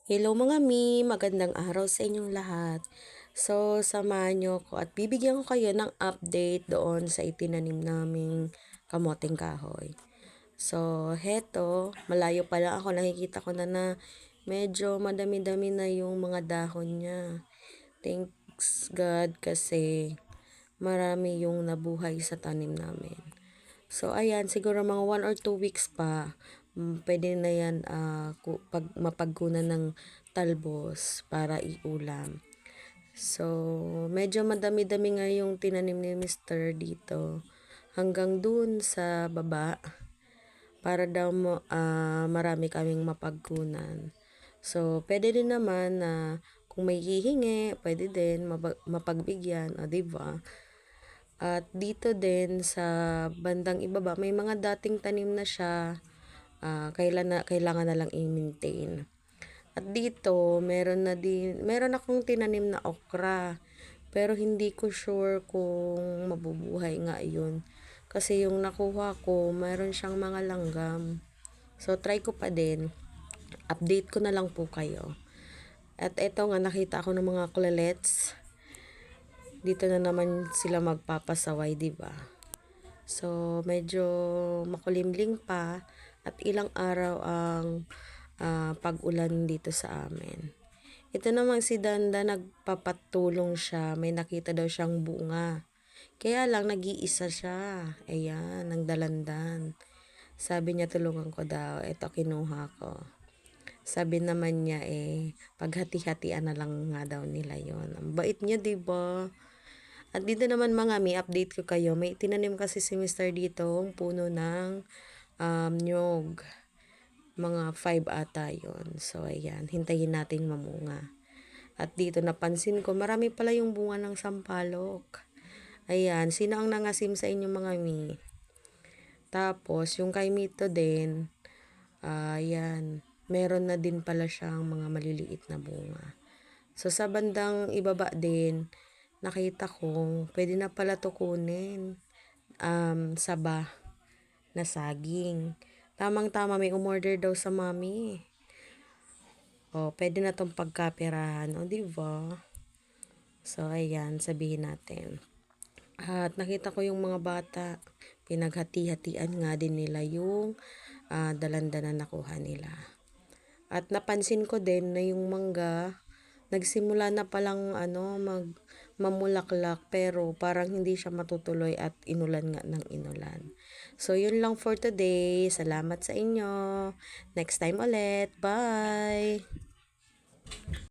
Hello mga mi, magandang araw sa inyong lahat. So, samahan niyo ko at bibigyan ko kayo ng update doon sa itinanim naming kamoting kahoy. So, heto, malayo pa lang ako, nakikita ko na medyo madami-dami na yung mga dahon niya. Thanks God kasi marami yung nabuhay sa tanim namin. So, ayan, siguro mga 1 or 2 weeks pa, pwede na yan pag mapagkunan ng talbos para iulam. So, medyo madami-dami nga yung tinanim ni Mr. dito. Hanggang dun sa baba, para daw marami kaming mapagkunan. So, pwede din naman na kung may hihingi, pwede din mapagbigyan, o diba? At dito din sa bandang ibaba, may mga dating tanim na siya, kailangan na lang i-maintain. At dito, meron akong tinanim na okra. Pero hindi ko sure kung mabubuhay nga yun. Kasi yung nakuha ko, meron siyang mga langgam. So, try ko pa din. Update ko na lang po kayo. At eto nga, nakita ako ng mga kulelets. Dito na naman sila magpapasaway, di ba? So, medyo makulimlim pa at ilang araw ang pag-ulan dito sa amin. Ito namang si Danda, nagpapatulong siya. May nakita daw siyang bunga. Kaya lang, nag-iisa siya. Ayan, ng dalandan. Sabi niya, tulungan ko daw. Ito, kinuha ko. Sabi naman niya, paghati-hatian na lang nga daw nila yon. Ang bait niya, diba? At dito naman mga may update ko kayo. May tinanim kasi si Mr. dito, ang puno ng nyog. Mga 5 ata yun. So, ayan. Hintayin natin mamunga. At dito napansin ko, marami pala yung bunga ng sampalok. Ayan. Sino ang nangasim sa inyong mga mi? Tapos, yung kay Mito din, ayan. Meron na din pala siyang mga maliliit na bunga. So, sa bandang ibaba din, nakita kong pwede na pala to kunin. Saba na saging. Tamang-tama, may umorder daw sa mami. Pwede na tong pagkapirahan. Diba? So, ayan, sabihin natin. At nakita ko yung mga bata, pinaghati-hatian nga din nila yung dalanda na nakuha nila. At napansin ko din na yung mangga, nagsimula na palang mamulaklak pero parang hindi siya matutuloy at inulan nga ng inulan. So, yun lang for today. Salamat sa inyo. Next time ulit. Bye!